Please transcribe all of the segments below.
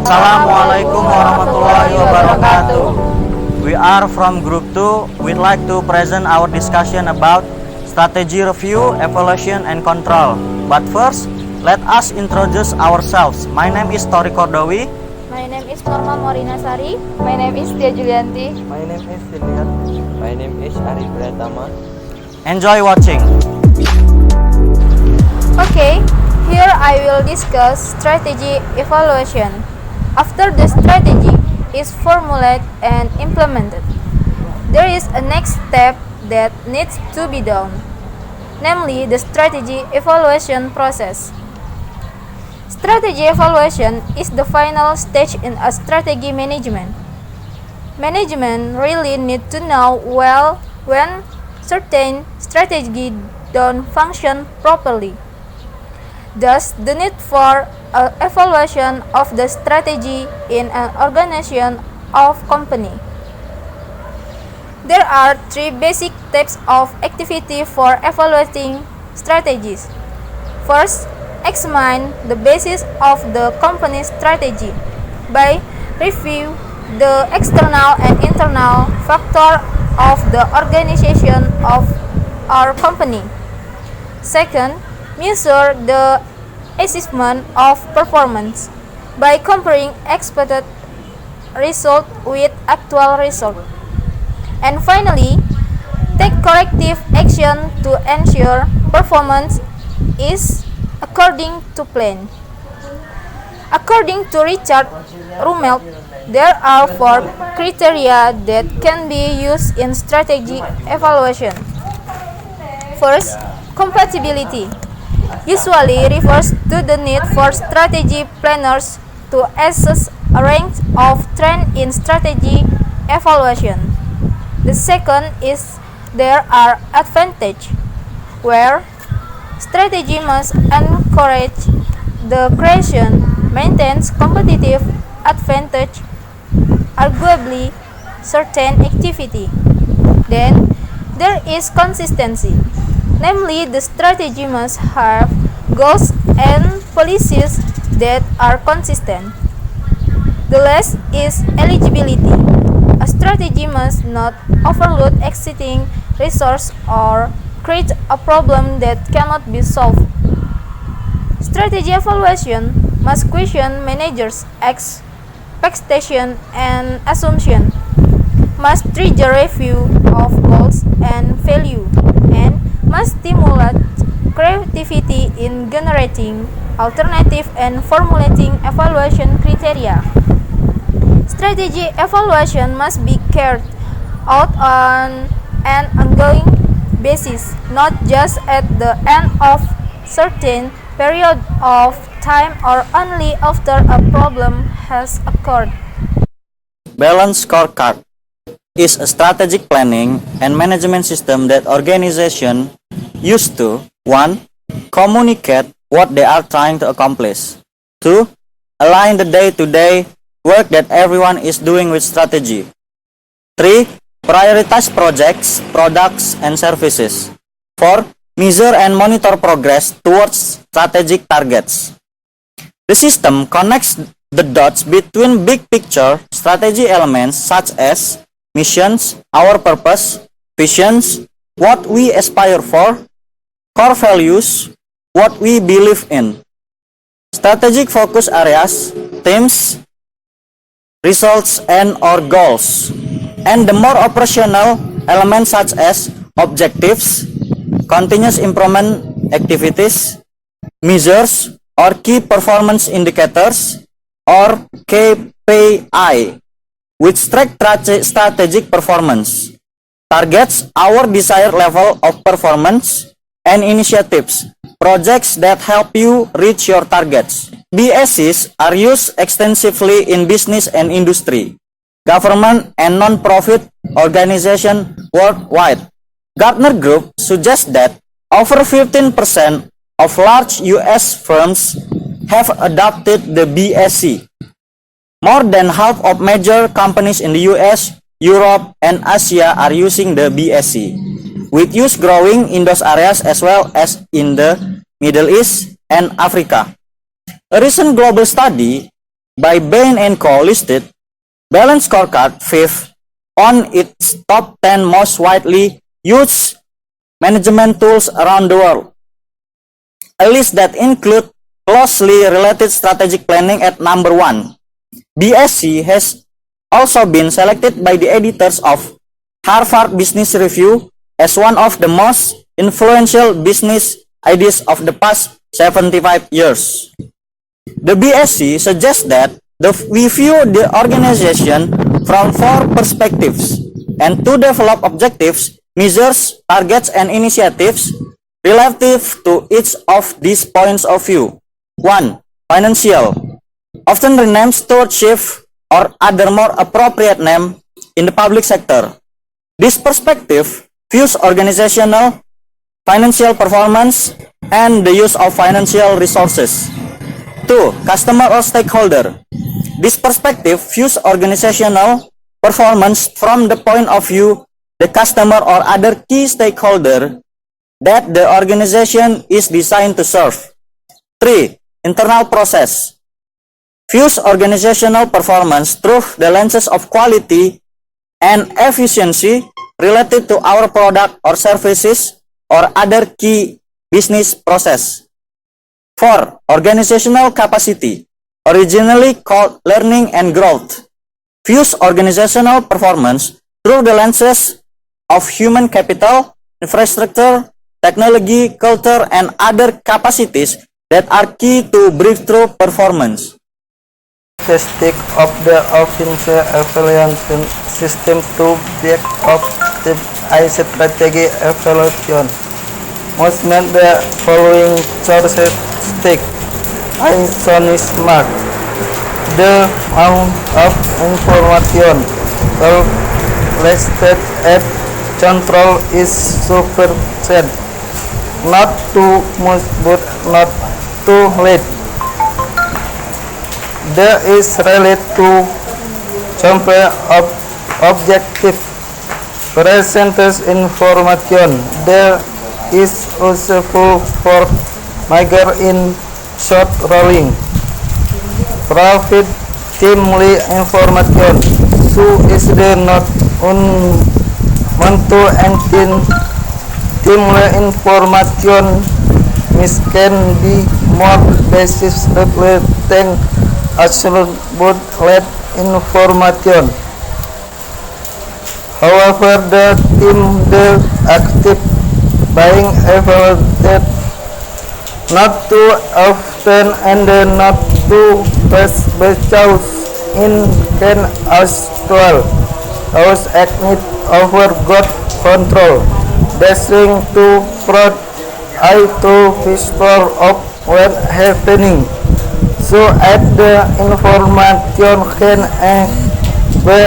Assalamualaikum warahmatullahi wabarakatuh. We are from Group 2. We'd like to present our discussion about strategy review, evaluation, and control. But first, let us introduce ourselves. My name is Tori Kordowi. My name is Norma Morinasari. My name is Tia Julianti. My name is Siniar. My name is Ari Pratama. Enjoy watching. Okay, here I will discuss strategy evaluation. After the strategy is formulated and implemented, there is a next step that needs to be done, namely the strategy evaluation process. Strategy evaluation is the final stage in a strategy management. Management really need to know well when certain strategy don't function properly. Thus, the need for an evaluation of the strategy in an organization of company. There are three basic types of activity for evaluating strategies. First, examine the basis of the company's strategy by review the external and internal factor of the organization of our company. Second, measure the achievement of performance by comparing expected result with actual result. And finally, take corrective action to ensure performance is according to plan. According to Richard Rummelt, there are four criteria that can be used in strategy evaluation. First, compatibility usually refers to the need for strategy planners to assess a range of trends in strategy evaluation. The second is there are advantages, where strategy must encourage the creation, maintains competitive advantage, arguably certain activity. Then there is consistency. Namely, the strategy must have goals and policies that are consistent. The last is eligibility. A strategy must not overload existing resource or create a problem that cannot be solved. Strategy evaluation must question managers' expectation and assumption, must trigger review of goals and value, and must stimulate creativity in generating alternative and formulating evaluation criteria. Strategy evaluation must be carried out on an ongoing basis, not just at the end of certain period of time or only after a problem has occurred. Balanced scorecard is a strategic planning and management system that organization use to 1. Communicate what they are trying to accomplish. 2. Align the day-to-day work that everyone is doing with strategy. 3. Prioritize projects, products, and services. 4. Measure and monitor progress towards strategic targets. The system connects the dots between big picture strategy elements such as missions, our purpose, visions, what we aspire for, core values, what we believe in, strategic focus areas, themes, results, and or goals, and the more operational elements such as objectives, continuous improvement activities, measures or key performance indicators, or KPI, which track strategic performance, targets our desired level of performance, and initiatives, projects that help you reach your targets. BSCs are used extensively in business and industry, government and non-profit organizations worldwide. Gartner Group suggests that over 15% of large US firms have adopted the BSC. More than half of major companies in the US, Europe, and Asia are using the BSC, with use growing in those areas as well as in the Middle East and Africa. A recent global study by Bain & Co. listed Balance Scorecard fifth on its top 10 most widely used management tools around the world. A list that include closely related strategic planning at number 1. BSC has also been selected by the editors of Harvard Business Review as one of the most influential business ideas of the past 75 years. The BSC suggests that we view the organization from 4 perspectives and to develop objectives, measures, targets, and initiatives relative to each of these points of view. 1. Financial, often renamed stewardship or other more appropriate name in the public sector. This perspective views organizational, financial performance, and the use of financial resources. 2. Customer or stakeholder. This perspective views organizational performance from the point of view the customer or other key stakeholder that the organization is designed to serve. 3. Internal process. Views organizational performance through the lenses of quality and efficiency related to our product or services or other key business process. 4. Organizational capacity, originally called learning and growth, views organizational performance through the lenses of human capital, infrastructure, technology, culture, and other capacities that are key to breakthrough performance. Statistic of the offensive evaluation system to back up the strategy evaluation. Most make the following sources stick. Isonic mark. The amount of information collected at control is sufficient. Not too much but not too late. There is related to sample of objective presenters information. There is useful for major in short rolling. Profit timely information. So is there not to and timely information mis can be more basis reflecting absolute but late information. However, the active buying evaluated not too often and not too fast because in can as well those acted over got control. Dashing to fraud I to pistol of what happening. So at the information can be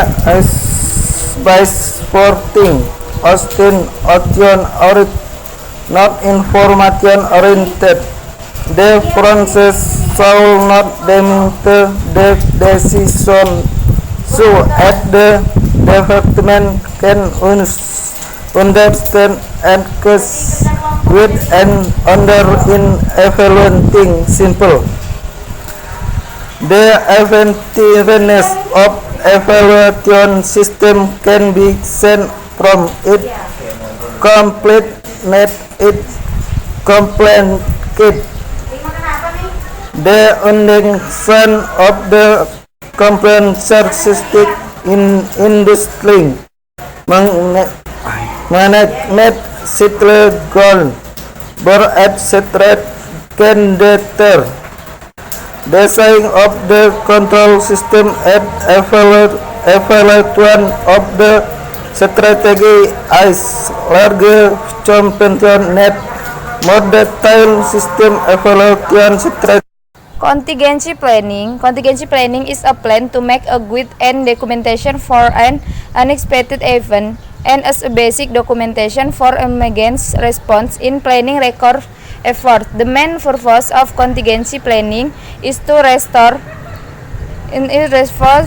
by sporting Austin option or not information oriented. The process shall not damage the decision. So at the development can understand and cause with and under in evaluating simple. The effectiveness of evaluation system can be seen from its completeness, its complicated. The understanding of the comprehensive in industry management settle goal bar etc. Candidator. Design of the control system and evaluation of the strategy is larger comprehensive net more detailed system evaluation strategy. Contingency planning. Contingency planning is a plan to make a good and documentation for an unexpected event and as a basic documentation for emergency response in planning record effort. The main purpose of contingency planning is to restore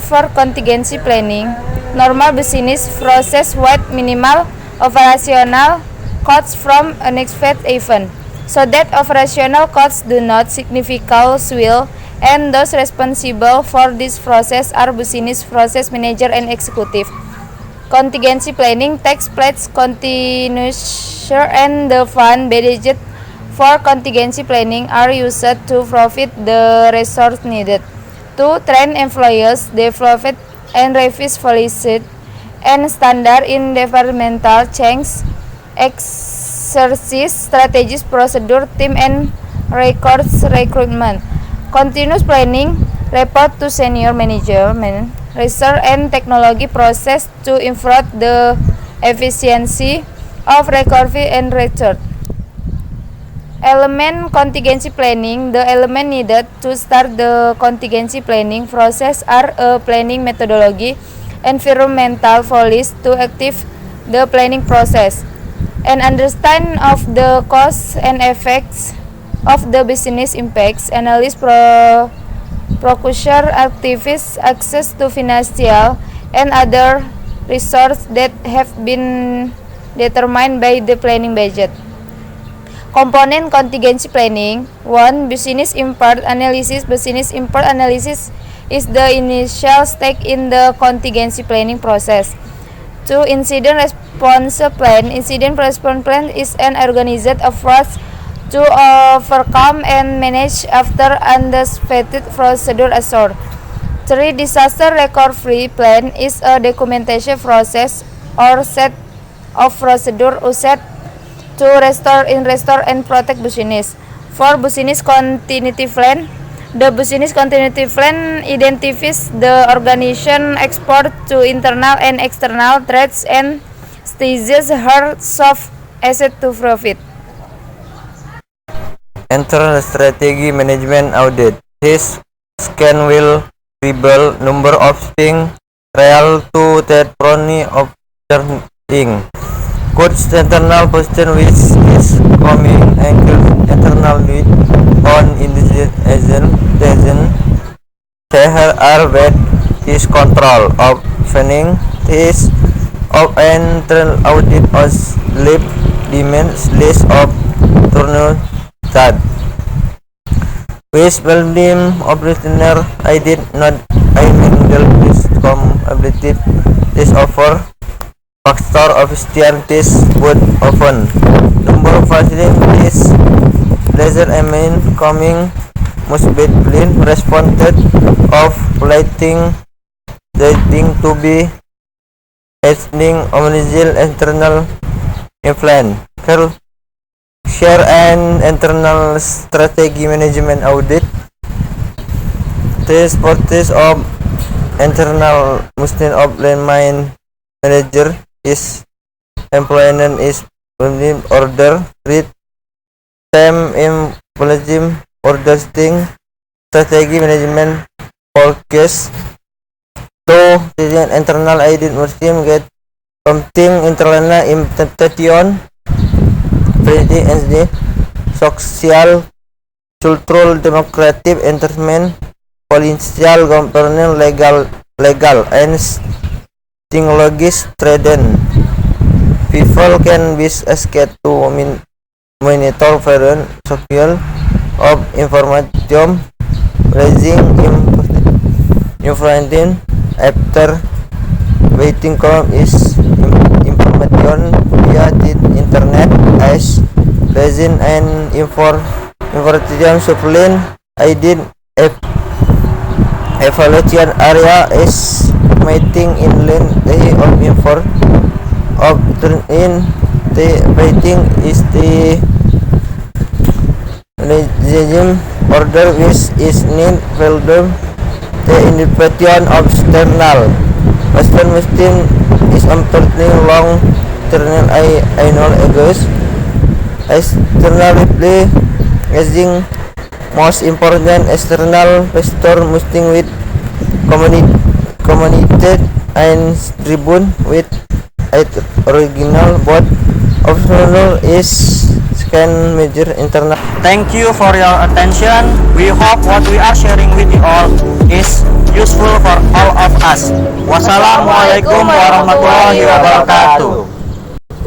for contingency planning normal business process with minimal operational costs from unexpected event, so that operational costs do not significantly swell and those responsible for this process are business process manager and executive. Contingency planning takes place continuously, and the fund budget for contingency planning are used to provide the resources needed to train employees, develop and revise policies and standard in environmental change, exercise strategies, procedure, team and records recruitment. Continuous planning report to senior management, research and technology process to improve the efficiency of recovery and research. Element contingency planning. The element needed to start the contingency planning process are a planning methodology, environmental policy to active the planning process, an understanding of the costs and effects of the business impacts, analysis procure activities, access to financial and other resources that have been determined by the planning budget. Component contingency planning. 1. Business impact analysis. Business impact analysis is the initial step in the contingency planning process. 2. Incident response plan. Incident response plan is an organized approach to overcome and manage after anticipated procedure assault. 3. Disaster recovery plan is a documentation process or set of procedure used to restore and protect business. 4. Business continuity plan. The business continuity plan identifies the organization export to internal and external threats and stages her soft asset to profit. Internal strategy management audit. His scan will reveal number of things real to that prone of turning. Could internal position which is coming angle internal lead on indecision there are bad his control of funding this of an internal audit was lip demands list of turnover that which building operationer I did not I handle this ability this offer factor of this would often number of facilities laser coming must be clean responded of lighting to be happening omnisil internal influence share and internal strategy management audit. This process of internal muslim of landmine manager is employment is order read time implementing order sting strategy management forecast to the internal audit muslim get something internal implementation PSD, social, cultural, democratic, entertainment, political, government, legal, and technologies trade. People can be asked to monitor various social of information, raising information after waiting column is information via the internet as resin and information supplement. I did evaluation area is meeting in lane of info of turn in the waiting is the regime order which is need value the interpretation of external Western Muslim is important long term I know agost externally using most important external pastor Muslim with communicated and tribune with original board optional is scan major internal. Thank you for your attention. We hope what we are sharing with you all is useful for all of us. Wassalamualaikum warahmatullahi wabarakatuh.